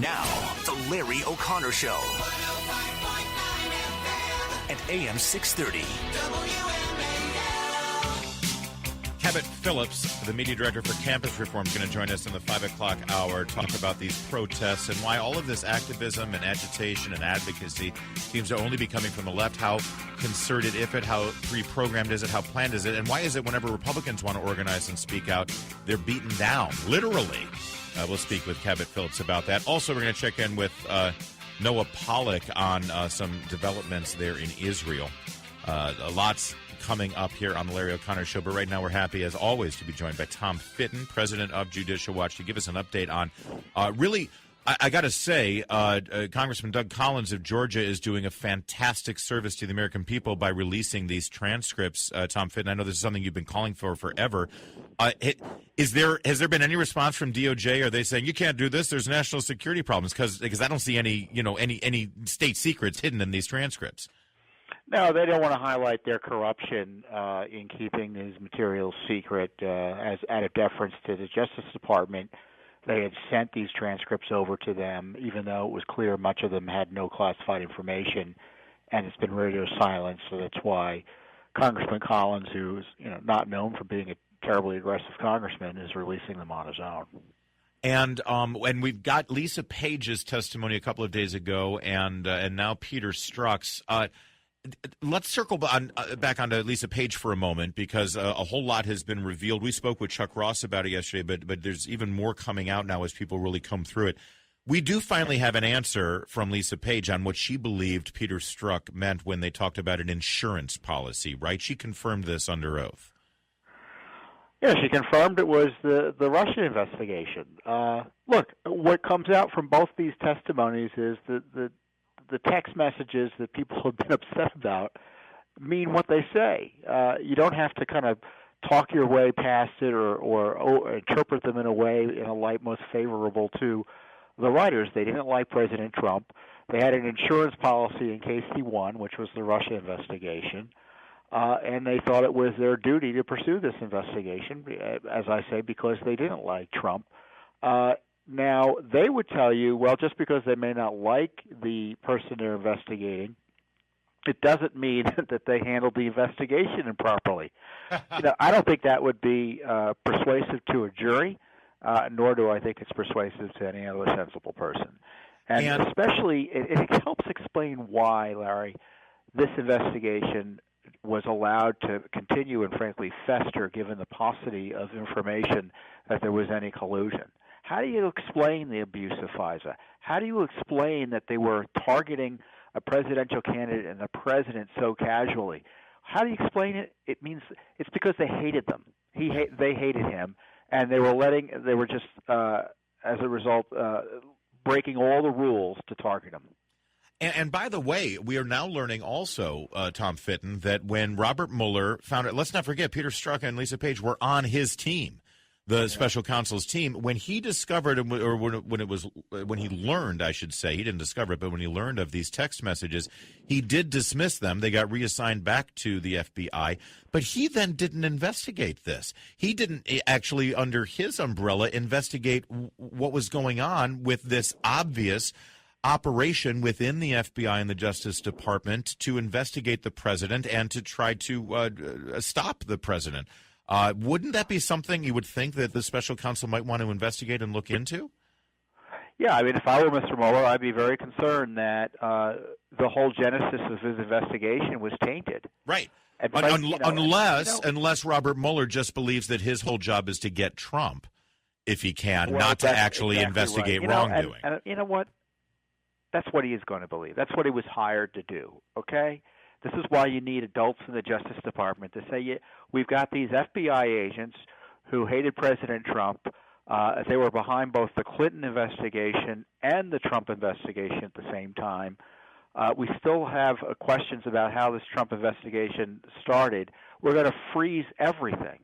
Now, The Larry O'Connor Show. At AM 630. Cabot Phillips, the media director for Campus Reform, is going to join us in the 5 o'clock hour, talk about these protests and why all of this activism and agitation and advocacy seems to only be coming from the left. How concerted how pre-programmed is it, how planned is it, and why is it whenever Republicans want to organize and speak out, they're beaten down, literally. We'll speak with Cabot Phillips about that. Also, we're going to check in with Noah Pollack on some developments there in Israel. Lots coming up here on the Larry O'Connor Show, but right now we're happy, as always, to be joined by Tom Fitton, president of Judicial Watch, to give us an update on I got to say, Congressman Doug Collins of Georgia is doing a fantastic service to the American people by releasing these transcripts. Tom Fitton, I know this is something you've been calling for forever. Has there been any response from DOJ? Are they saying you can't do this? There's national security problems because I don't see any state secrets hidden in these transcripts. No, they don't want to highlight their corruption in keeping these materials secret as out of deference to the Justice Department. They had sent these transcripts over to them, even though it was clear much of them had no classified information, and it's been radio silence. So that's why Congressman Collins, who's not known for being a terribly aggressive congressman, is releasing them on his own. And we've got Lisa Page's testimony a couple of days ago, and now Peter Strzok's. Let's circle back onto Lisa Page for a moment, because a whole lot has been revealed. We spoke with Chuck Ross about it yesterday, but there's even more coming out now as people really come through it. We do finally have an answer from Lisa Page on what she believed Peter Strzok meant when they talked about an insurance policy, right? She confirmed this under oath. Yeah, she confirmed it was the Russian investigation. Look, what comes out from both these testimonies is that the text messages that people have been upset about mean what they say. You don't have to kind of talk your way past it or interpret them in a light most favorable to the writers. They didn't like President Trump. They had an insurance policy in case he won, which was the Russia investigation. And they thought it was their duty to pursue this investigation, as I say, because they didn't like Trump. Now, they would tell you, well, just because they may not like the person they're investigating, it doesn't mean that they handled the investigation improperly. I don't think that would be persuasive to a jury, nor do I think it's persuasive to any other sensible person. And especially, it helps explain why, Larry, this investigation was allowed to continue and, frankly, fester, given the paucity of information that there was any collusion. How do you explain the abuse of FISA? How do you explain that they were targeting a presidential candidate and the president so casually? How do you explain it? It means it's because they hated them. They hated him, and they were just as a result breaking all the rules to target him. And by the way, we are now learning also, Tom Fitton, that when Robert Mueller found it, let's not forget Peter Strzok and Lisa Page were on his team. The special counsel's team, when he discovered, or when he learned, I should say, he didn't discover it, but when he learned of these text messages, he did dismiss them. They got reassigned back to the FBI, but he then didn't investigate this. He didn't actually, under his umbrella, investigate what was going on with this obvious operation within the FBI and the Justice Department to investigate the president and to try to stop the president. Wouldn't that be something you would think that the special counsel might want to investigate and look into? Yeah, I mean, if I were Mr. Mueller, I'd be very concerned that the whole genesis of his investigation was tainted. Right. Unless Robert Mueller just believes that his whole job is to get Trump, if he can, not to actually investigate wrongdoing. And you know what? That's what he is going to believe. That's what he was hired to do, okay? This is why you need adults in the Justice Department to say, we've got these FBI agents who hated President Trump. They were behind both the Clinton investigation and the Trump investigation at the same time. We still have questions about how this Trump investigation started. We're going to freeze everything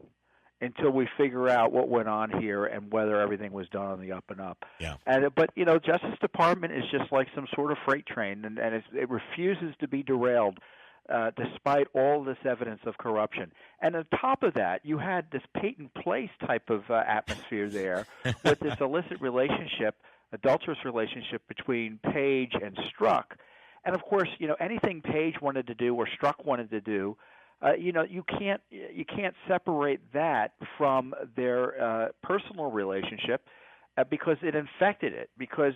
until we figure out what went on here and whether everything was done on the up and up. Yeah. But Justice Department is just like some sort of freight train, and it refuses to be derailed. Despite all this evidence of corruption. And on top of that, you had this Peyton Place type of atmosphere there with this illicit relationship adulterous relationship between Page and Strzok. And of course, anything Page wanted to do or Strzok wanted to do, you can't separate that from their personal relationship because it infected it. Because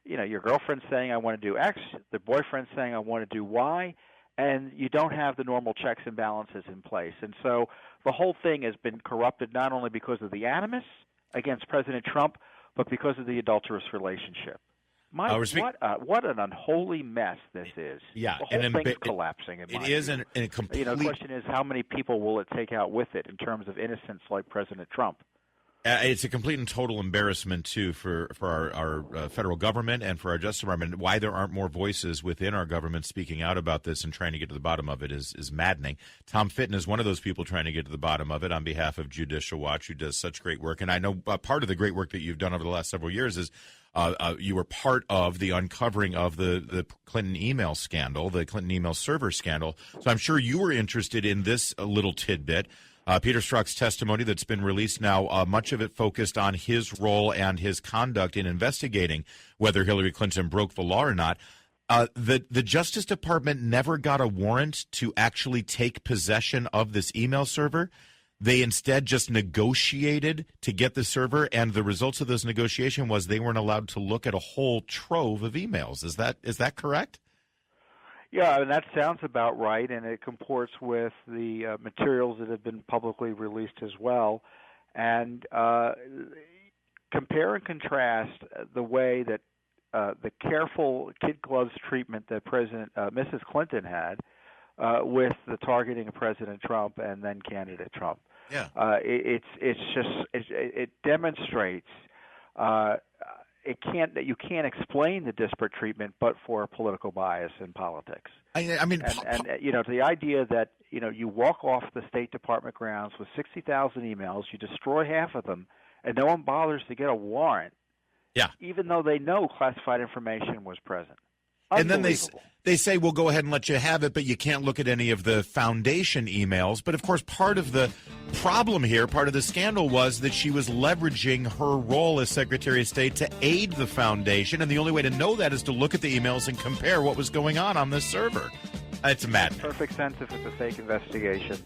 your girlfriend's saying I want to do X, the boyfriend's saying I want to do Y, and you don't have the normal checks and balances in place. And so the whole thing has been corrupted not only because of the animus against President Trump, but because of the adulterous relationship. What an unholy mess this is. Yeah, the whole thing's collapsing. It is a complete. The question is, how many people will it take out with it in terms of innocents like President Trump? It's a complete and total embarrassment, too, for our federal government and for our Justice Department. Why there aren't more voices within our government speaking out about this and trying to get to the bottom of it is maddening. Tom Fitton is one of those people trying to get to the bottom of it on behalf of Judicial Watch, who does such great work. And I know part of the great work that you've done over the last several years is you were part of the uncovering of the Clinton email scandal, the Clinton email server scandal. So I'm sure you were interested in this little tidbit. Peter Strzok's testimony that's been released now, much of it focused on his role and his conduct in investigating whether Hillary Clinton broke the law or not. The Justice Department never got a warrant to actually take possession of this email server. They instead just negotiated to get the server, and the results of this negotiation was they weren't allowed to look at a whole trove of emails. Is that correct? Yeah, and that sounds about right, and it comports with the materials that have been publicly released as well. And compare and contrast the way that the careful kid gloves treatment that Mrs. Clinton had with the targeting of President Trump and then candidate Trump. Yeah, it demonstrates. You can't explain the disparate treatment but for political bias in politics. I mean, the idea that you walk off the State Department grounds with 60,000 emails, you destroy half of them, and no one bothers to get a warrant. Yeah, even though they know classified information was present. And then they say, we'll go ahead and let you have it, but you can't look at any of the foundation emails. But, of course, part of the problem here, part of the scandal was that she was leveraging her role as Secretary of State to aid the foundation. And the only way to know that is to look at the emails and compare what was going on this server. It's madness. Perfect sense if it's a fake investigation.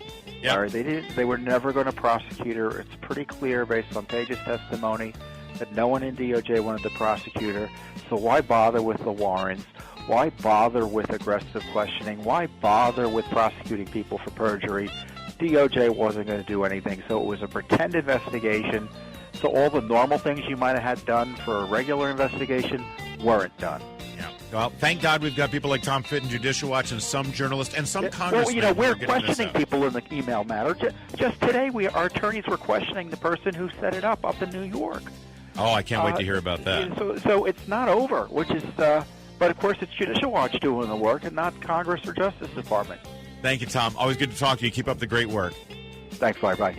Yeah. All right, they were never going to prosecute her. It's pretty clear based on Page's testimony that no one in DOJ wanted to prosecute her. So why bother with the warrants? Why bother with aggressive questioning? Why bother with prosecuting people for perjury? DOJ wasn't going to do anything, so it was a pretend investigation. So all the normal things you might have had done for a regular investigation weren't done. Yeah. Well, thank God we've got people like Tom Fitton, Judicial Watch, and some journalists and some congressmen. Well, we're questioning people in the email matter. Just today, our attorneys were questioning the person who set it up in New York. Oh, I can't wait to hear about that. So it's not over, which is... But, of course, it's Judicial Watch doing the work and not Congress or Justice Department. Thank you, Tom. Always good to talk to you. Keep up the great work. Thanks, bye-bye.